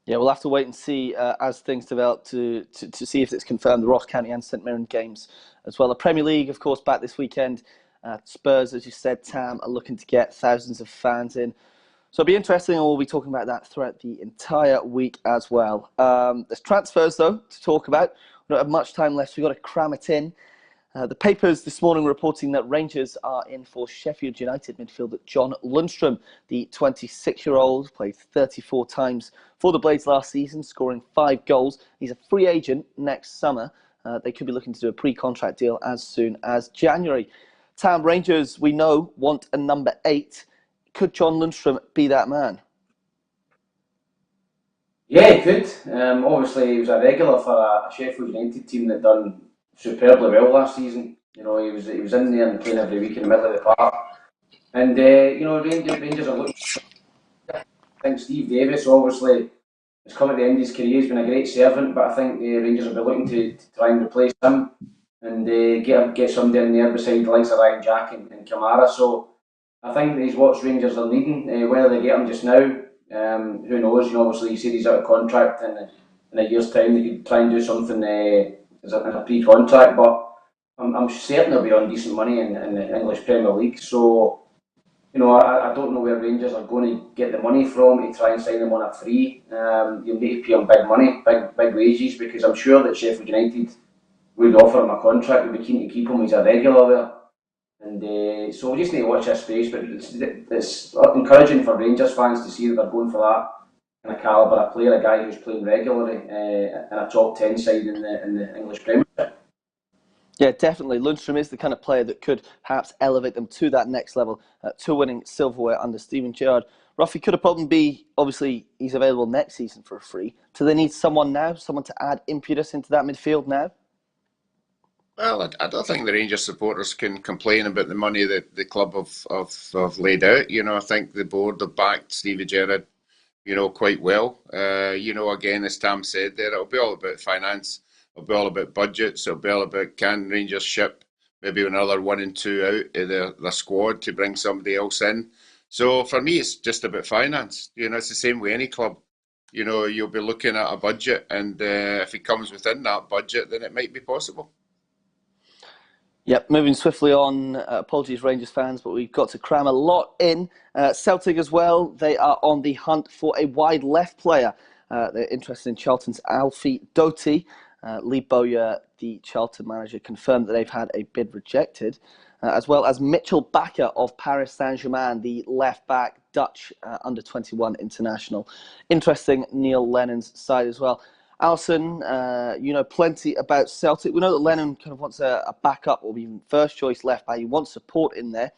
Yeah, we'll have to wait and see as things develop to see if it's confirmed, the Ross County and St Mirren games as well. The Premier League, of course, back this weekend. Spurs, as you said, Tam, are looking to get thousands of fans in. So it'll be interesting, and we'll be talking about that throughout the entire week as well. There's transfers, though, to talk about. We don't have much time left, so we've got to cram it in. The papers this morning reporting that Rangers are in for Sheffield United midfielder John Lundstrom. The 26-year-old played 34 times for the Blades last season, scoring 5 goals. He's a free agent next summer. They could be looking to do a pre-contract deal as soon as January. Tam, Rangers, we know, want a number 8. Could John Lundstrom be that man? Yeah, he could. Obviously, he was a regular for a Sheffield United team that done superbly well last season. You know, he was in there and playing every week in the middle of the park. And you know, Rangers are looking. I think Steve Davis obviously has come at the end of his career. He's been a great servant, but I think the Rangers will be looking to try and replace him. and get somebody in there beside the likes of Ryan Jack and Kamara. So I think he's what Rangers are needing. Whether they get him just now, who knows? You know, obviously you said he's out of contract, and in a year's time they could try and do something as a pre-contract. But I'm certain he'll be on decent money in the English Premier League. So, you know, I don't know where Rangers are going to get the money from to try and sign him on a free. You'll need to pay him big money, big wages, because I'm sure that Sheffield United would offer him a contract. Would be keen to keep him as a regular there. And so we just need to watch this space. But it's encouraging for Rangers fans to see that they're going for that kind of calibre of player, a guy who's playing regularly in a top 10 side in the English Premier League. Yeah, definitely. Lundstram is the kind of player that could perhaps elevate them to that next level, to winning silverware under Steven Gerrard. Roughie, could a problem be, obviously, he's available next season for a free. Do they need someone now, someone to add impetus into that midfield now? Well, I don't think the Rangers supporters can complain about the money that the club have laid out. You know, I think the board have backed Steven Gerrard, you know, quite well. You know, again, as Tam said there, it'll be all about finance. It'll be all about budgets. It'll be all about, can Rangers ship maybe another 1 and 2 out of the squad to bring somebody else in. So for me, it's just about finance. You know, it's the same with any club. You know, you'll be looking at a budget, and if it comes within that budget, then it might be possible. Yep, moving swiftly on, apologies Rangers fans, but we've got to cram a lot in. Celtic as well, they are on the hunt for a wide left player. They're interested in Charlton's Alfie Doughty. Lee Bowyer, the Charlton manager, confirmed that they've had a bid rejected, as well as Mitchell Bakker of Paris Saint-Germain, the left-back Dutch under-21 international. Interesting, Neil Lennon's side as well. Alison, you know plenty about Celtic. We know that Lennon kind of wants a backup or even first choice left back. He wants support in there.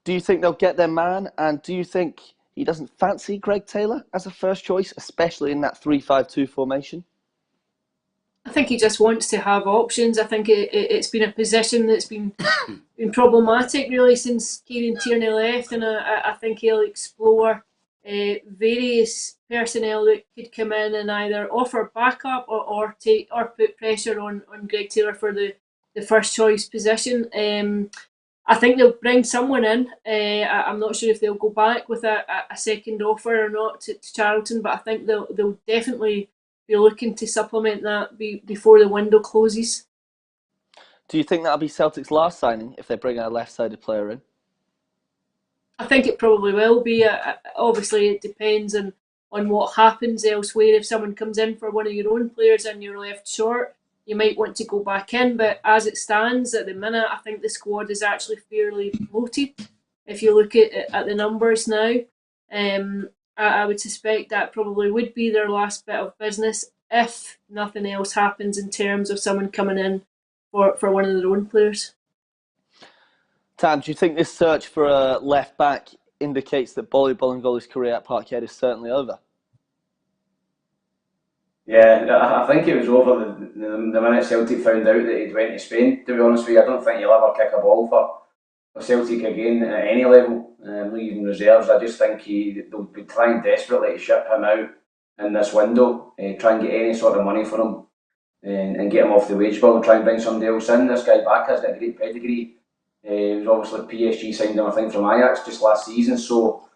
Do you think they'll get their man? And do you think he doesn't fancy Greg Taylor as a first choice, especially in that 3-5-2 formation? I think he just wants to have options. I think it's been a position that's been problematic really since Kieran Tierney left, and I think he'll explore various personnel that could come in and either offer backup or put pressure on Greg Taylor for the first choice position. I think they'll bring someone in. I'm not sure if they'll go back with a second offer or not to Charlton, but I think they'll definitely be looking to supplement that before the window closes. Do you think that'll be Celtic's last signing if they bring a left-sided player in? I think it probably will be. Obviously, it depends on what happens elsewhere. If someone comes in for one of your own players and you're left short, you might want to go back in. But as it stands at the minute, I think the squad is actually fairly bloated. If you look at the numbers now, I would suspect that probably would be their last bit of business if nothing else happens in terms of someone coming in for one of their own players. Tam, do you think this search for a left back indicates that Bolly Bolingoli's career at Parkhead is certainly over? Yeah, I think it was over the minute Celtic found out that he'd went to Spain, to be honest with you. I don't think he'll ever kick a ball for Celtic again at any level, not even reserves. I just think they'll be trying desperately to ship him out in this window, try and get any sort of money for him and get him off the wage bill and try and bring somebody else in. This guy back has got a great pedigree. He was obviously PSG signed him, I think, from Ajax just last season, so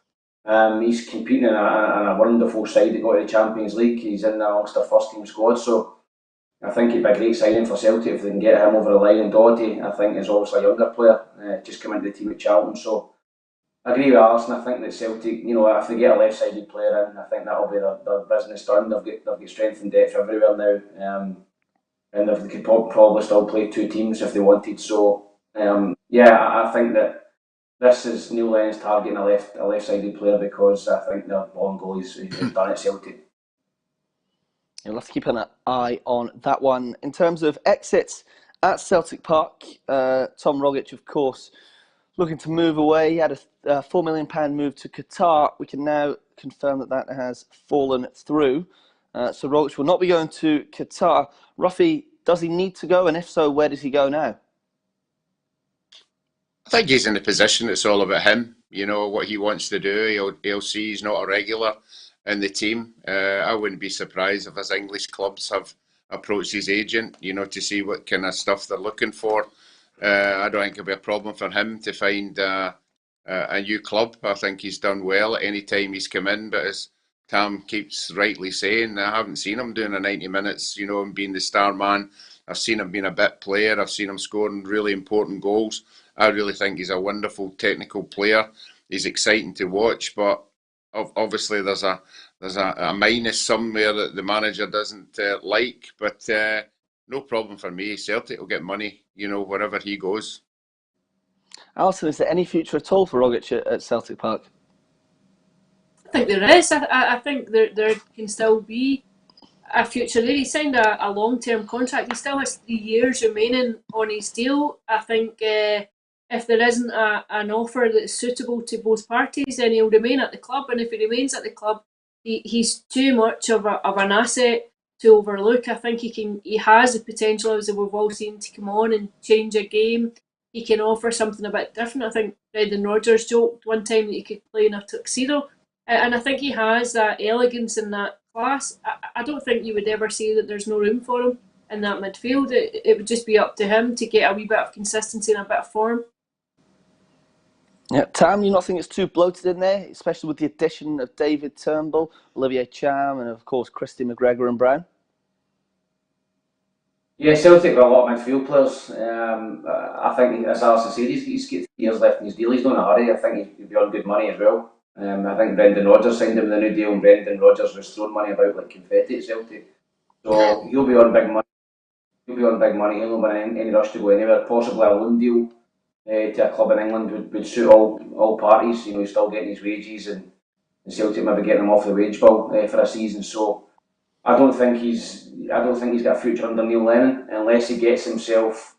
he's competing in a wonderful side that got to the Champions League. He's in amongst their first team squad, so I think it'd be a great signing for Celtic if they can get him over the line. And Doughty, I think, is obviously a younger player, just come into the team at Charlton. So I agree with Alison. I think that Celtic, you know, if they get a left-sided player in, I think that'll be their business done. They've got strength and depth everywhere now, and they could probably still play two teams if they wanted. So yeah, I think that this is Neil Lennon's targeting a left-sided player because I think the long goalies have done at Celtic. Yeah, we'll have to keep an eye on that one. In terms of exits at Celtic Park, Tom Rogic, of course, looking to move away. He had a £4 million move to Qatar. We can now confirm that has fallen through. So Rogic will not be going to Qatar. Roughie, does he need to go? And if so, where does he go now? I think he's in a position it's all about him. You know, what he wants to do. He'll see he's not a regular in the team. I wouldn't be surprised if his English clubs have approached his agent, to see what kind of stuff they're looking for. I don't think it'll be a problem for him to find a new club. I think he's done well at any time he's come in, but as Tam keeps rightly saying, I haven't seen him doing a 90 minutes, and being the star man. I've seen him being a bit player. I've seen him scoring really important goals. I really think he's a wonderful technical player. He's exciting to watch, but obviously there's a minus somewhere that the manager doesn't like. But no problem for me. Celtic will get money, wherever he goes. Alison, is there any future at all for Rogic at Celtic Park? I think there is. I think there can still be a future there. He signed a long-term contract. He still has 3 years remaining on his deal. I think if there isn't an offer that's suitable to both parties, then he'll remain at the club. And if he remains at the club, he's too much of an asset to overlook. I think he has the potential, as we've all seen, to come on and change a game. He can offer something a bit different. I think Brendan Rodgers joked one time that he could play in a tuxedo. And I think he has that elegance and that class. I don't think you would ever say that there's no room for him in that midfield. It would just be up to him to get a wee bit of consistency and a bit of form. Yeah, Tam, you not think it's too bloated in there, especially with the addition of David Turnbull, Olivier Cham, and of course Christy McGregor and Brown? Yeah, Celtic got a lot of midfield players. I think, as Alison said, he's got 3 years left in his deal. He's not in a hurry. I think he'll be on good money as well. I think Brendan Rodgers signed him the new deal, and Brendan Rodgers was throwing money about like confetti at Celtic. So he'll be on big money. He'll not be in any rush to go anywhere. Possibly a loan deal to a club in England would suit all parties. He's still getting his wages, and Celtic maybe getting him off the wage bill for a season. So I don't think he's got a future under Neil Lennon unless he gets himself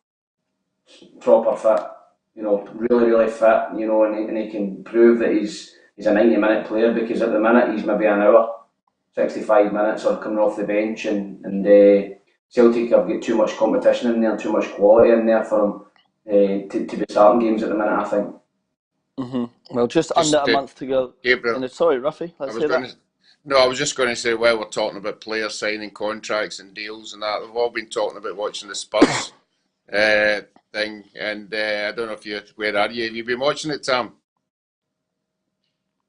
proper fit. Really fit. And he can prove that he's a 90-minute player, because at the minute he's maybe an hour, 65 minutes, or coming off the bench, and Celtic have got too much competition in there, too much quality in there for him to be starting games at the minute, I think. Mm-hmm. Well, just under a month to go. Gabriel, Sorry, Roughie, let's hear that. No, I was just going to say, while we're talking about players signing contracts and deals and that, we've all been talking about watching the Spurs thing, and I don't know if where are you? Have you been watching it, Tam?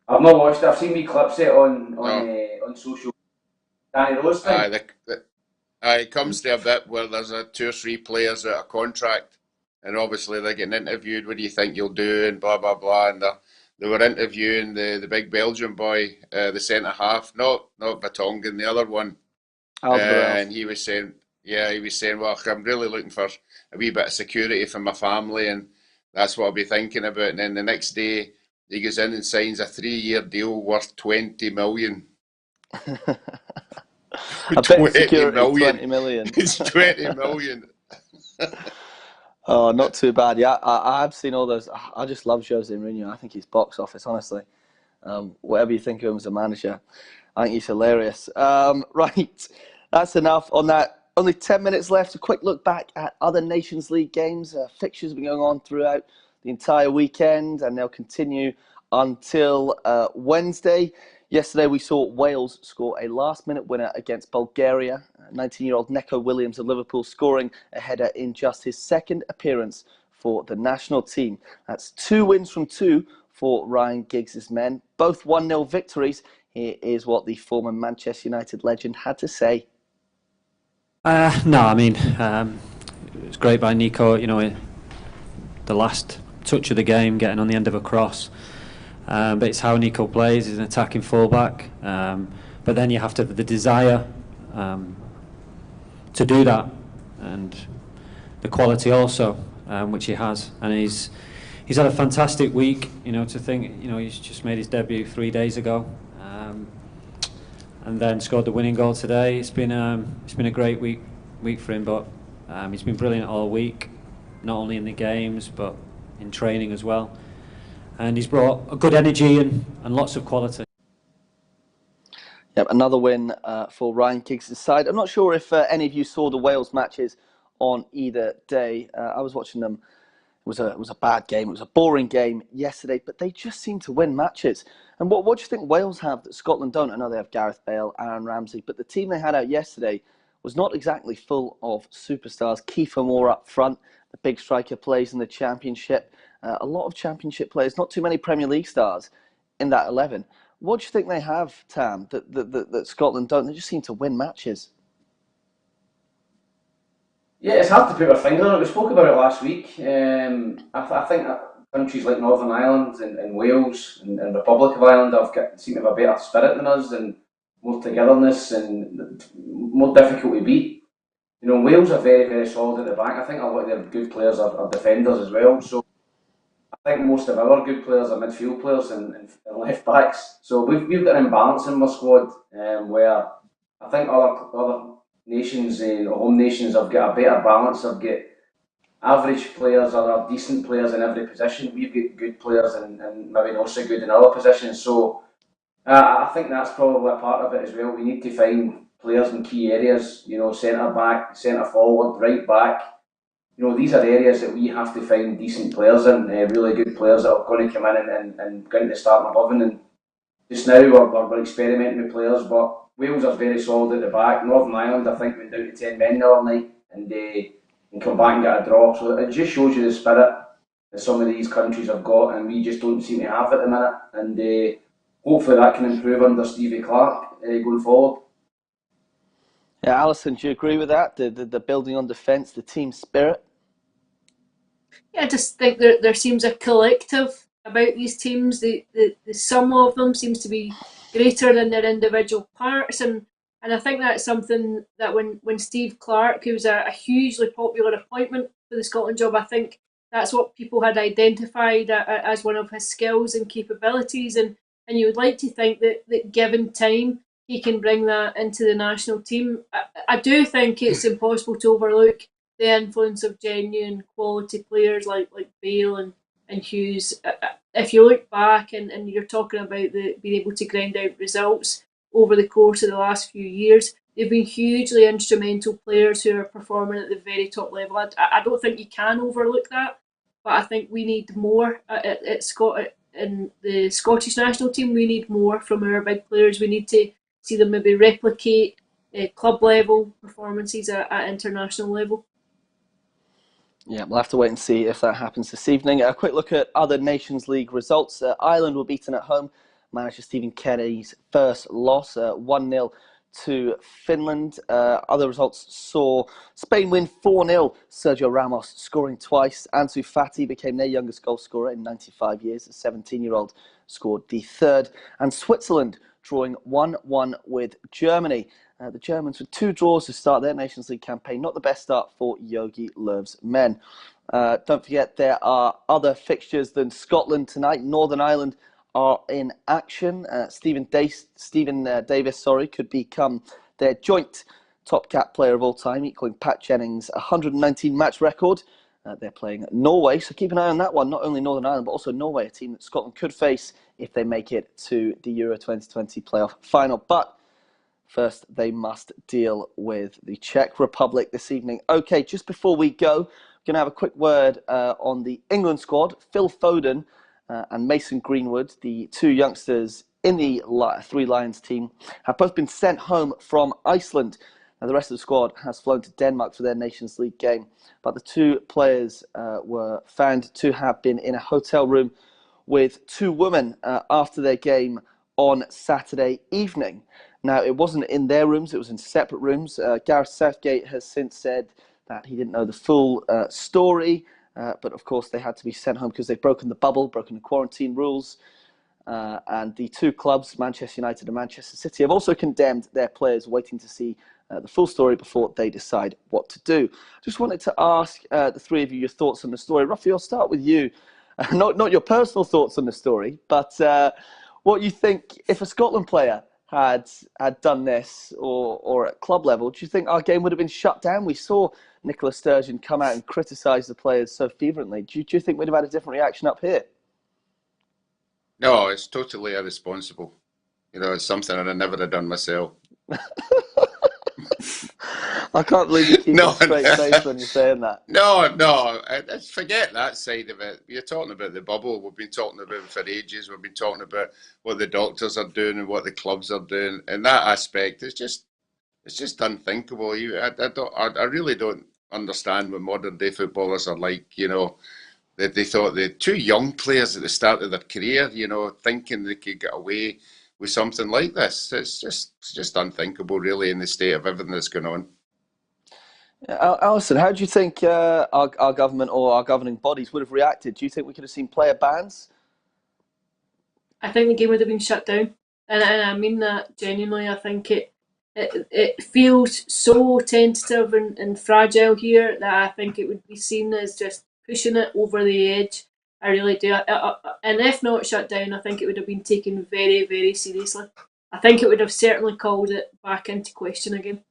I've not watched it. I've seen me clips on social. Danny Rose thing. It comes to a bit where there's 2 or 3 players out of contract, and obviously they're getting interviewed. What do you think you'll do? And blah blah blah. And they were interviewing the big Belgian boy, the centre half, not Vertonghen, the other one. And he was saying, well, I'm really looking for a wee bit of security for my family, and that's what I'll be thinking about. And then the next day, he goes in and signs a 3-year deal worth 20 million. I bet security, 20 million. It's 20 million. Oh, not too bad. Yeah, I have seen all those. I just love Jose Mourinho. I think he's box office, honestly. Whatever you think of him as a manager, I think he's hilarious. Right, that's enough on that. Only 10 minutes left. A quick look back at other Nations League games. Fixtures have been going on throughout the entire weekend, and they'll continue until Wednesday. Yesterday, we saw Wales score a last-minute winner against Bulgaria. 19-year-old Neco Williams of Liverpool scoring a header in just his second appearance for the national team. That's 2 wins from 2 for Ryan Giggs' men. Both 1-0 victories. Here is what the former Manchester United legend had to say. It was great by Nico, the last touch of the game, getting on the end of a cross. But it's how Nico plays. He's an attacking fullback. But then you have to have the desire to do that, and the quality also, which he has. And he's had a fantastic week. To think, he's just made his debut 3 days ago, and then scored the winning goal today. It's been a great week for him. But he's been brilliant all week, not only in the games but in training as well. And he's brought a good energy and lots of quality. Yep, another win for Ryan Giggs' side. I'm not sure if any of you saw the Wales matches on either day. I was watching them. It was a bad game. It was a boring game yesterday, but they just seem to win matches. And what do you think Wales have that Scotland don't? I know they have Gareth Bale, Aaron Ramsey, but the team they had out yesterday was not exactly full of superstars. Kiefer Moore up front, the big striker, plays in the Championship. A lot of Championship players, not too many Premier League stars in that 11. What do you think they have, Tam, that Scotland don't? They just seem to win matches. Yeah, it's hard to put our finger on it. We spoke about it last week. I think that countries like Northern Ireland and Wales and Republic of Ireland seem to have a better spirit than us and more togetherness and more difficult to beat. You know, Wales are very, very solid at the back. I think a lot of their good players are defenders as well. So I think most of our good players are midfield players and left backs. So we've got an imbalance in our squad where I think other nations and home nations have got a better balance. They've got average players or decent players in every position. We've got good players and maybe not so good in other positions. So I think that's probably a part of it as well. We need to find players in key areas, you know, centre back, centre forward, right back. You know, these are areas that we have to find decent players in, really good players that are going to come in and go into starting 11. And just now we're experimenting with players, but Wales are very solid at the back. Northern Ireland, I think, went down to 10 men the other night and come back and get a draw. So it just shows you the spirit that some of these countries have got, and we just don't seem to have at the minute. And hopefully that can improve under Stevie Clarke going forward. Yeah, Alison, do you agree with that? The building on defence, the team spirit? Yeah, I just think there seems a collective about these teams. The sum of them seems to be greater than their individual parts, and I think that's something that when Steve Clarke, who was a hugely popular appointment for the Scotland job, I think that's what people had identified as one of his skills and capabilities, and you would like to think that given time he can bring that into the national team. I do think it's impossible to overlook the influence of genuine quality players like Bale and Hughes. If you look back and you're talking about being able to grind out results over the course of the last few years, they've been hugely instrumental players who are performing at the very top level. I don't think you can overlook that, but I think we need more in the Scottish national team. We need more from our big players. We need to see them maybe replicate club level performances at international level. Yeah, we'll have to wait and see if that happens this evening. A quick look at other Nations League results. Ireland were beaten at home. Manager Stephen Kenny's first loss, 1-0 to Finland. Other results saw Spain win 4-0. Sergio Ramos scoring twice. Ansu Fati became their youngest goal scorer in 95 years. A 17-year-old scored the third. And Switzerland drawing 1-1 with Germany. The Germans with 2 draws to start their Nations League campaign. Not the best start for Jogi Löw's men. Don't forget there are other fixtures than Scotland tonight. Northern Ireland are in action. Stephen Davis could become their joint top cap player of all time, equaling Pat Jennings' 119 match record. They're playing Norway, so keep an eye on that one. Not only Northern Ireland, but also Norway, a team that Scotland could face if they make it to the Euro 2020 playoff final. But first, they must deal with the Czech Republic this evening. Okay, just before we go, we're going to have a quick word on the England squad. Phil Foden and Mason Greenwood, the 2 youngsters in the Three Lions team, have both been sent home from Iceland. Now, the rest of the squad has flown to Denmark for their Nations League game, but the 2 players were found to have been in a hotel room with 2 women after their game on Saturday evening. Now, it wasn't in their rooms, it was in separate rooms. Gareth Southgate has since said that he didn't know the full story, but of course they had to be sent home because they've broken the bubble, broken the quarantine rules. And the 2 clubs, Manchester United and Manchester City, have also condemned their players, waiting to see the full story before they decide what to do. Just wanted to ask the 3 of you your thoughts on the story. Roughie, I'll start with you. Not your personal thoughts on the story, but what you think if a Scotland player had done this or at club level, do you think our game would have been shut down? We saw Nicola Sturgeon come out and criticise the players so fervently. Do you think we'd have had a different reaction up here? No, it's totally irresponsible. You know, it's something I'd never have done myself. I can't believe you keep a straight face when you're saying that. No, forget that side of it. You're talking about the bubble. We've been talking about it for ages. We've been talking about what the doctors are doing and what the clubs are doing. And that aspect is just It's just unthinkable. I really don't understand what modern day footballers are like. They thought they two young players at the start of their career, thinking they could get away with something like this. It's just unthinkable, really, in the state of everything that's going on. Alison, how do you think our government or our governing bodies would have reacted? Do you think we could have seen player bans? I think the game would have been shut down, and I mean that genuinely. I think it feels so tentative and fragile here that I think it would be seen as just pushing it over the edge. I really do. And if not shut down, I think it would have been taken very, very seriously. I think it would have certainly called it back into question again.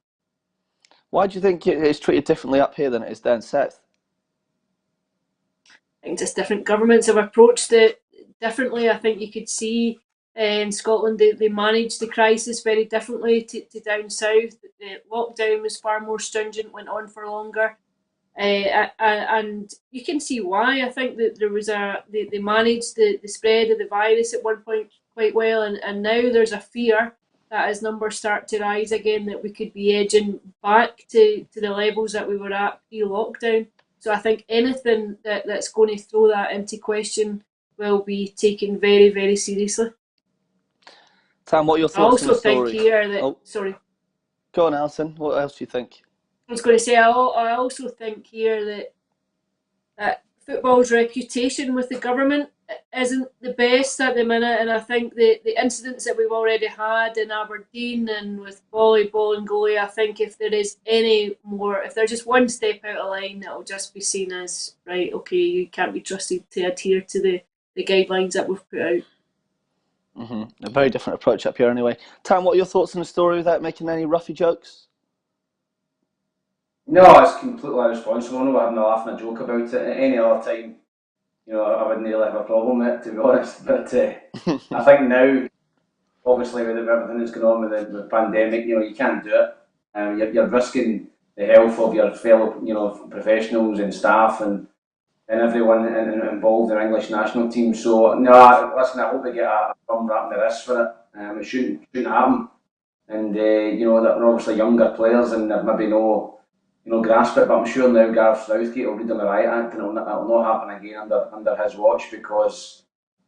Why do you think it's treated differently up here than it is down south? I think just different governments have approached it differently. I think you could see in Scotland they managed the crisis very differently to down south. The lockdown was far more stringent, went on for longer. And you can see why. I think that there was they managed the spread of the virus at one point quite well, and now there's a fear that as numbers start to rise again, that we could be edging back to the levels that we were at pre-lockdown. So I think anything that's going to throw that into question will be taken very, very seriously. Tam, what are your thoughts on the story? I also think here that... Sorry. Go on, Alison. What else do you think? I was going to say, I also think here that football's reputation with the government isn't the best at the minute, and I think the incidents that we've already had in Aberdeen and with volleyball and goalie, I think if there is any more, if there's just one step out of line, it'll just be seen as, right, okay, you can't be trusted to adhere to the guidelines that we've put out. Mm-hmm. A very different approach up here anyway. Tam, what are your thoughts on the story without making any Roughie jokes? No, it's completely irresponsible. I know we're having a laugh and a joke about it. At any other time, I wouldn't really have a problem with it, to be honest. But I think now, obviously, with everything that's going on with the pandemic, you can't do it. You're risking the health of your fellow, professionals and staff and everyone involved in the English national team. So, no, listen, I hope they get a thumb wrap in the wrist for it. It shouldn't happen. And, that they're obviously younger players and they've maybe grasp it, but I'm sure now Gareth Southgate will read them the Riot Act and it'll not happen again under his watch, because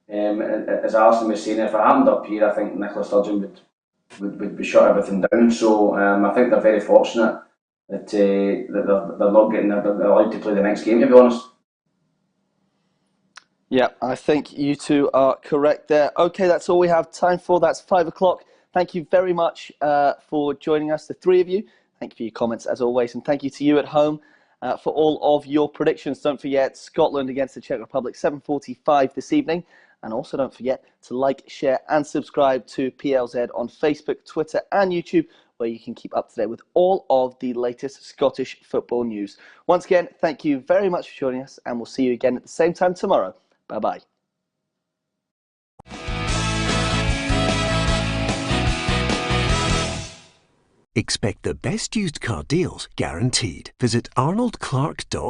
as Alison was saying, if it happened up here, I think Nicola Sturgeon would shut everything down. So I think they're very fortunate that they're not they're allowed to play the next game, to be honest. Yeah, I think you two are correct there. Okay, that's all we have time for. That's 5 o'clock. Thank you very much for joining us, the three of you. Thank you for your comments, as always, and thank you to you at home for all of your predictions. Don't forget, Scotland against the Czech Republic, 7:45 this evening. And also don't forget to like, share and subscribe to PLZ on Facebook, Twitter and YouTube, where you can keep up to date with all of the latest Scottish football news. Once again, thank you very much for joining us, and we'll see you again at the same time tomorrow. Bye-bye. Expect the best used car deals guaranteed. Visit arnoldclark.com.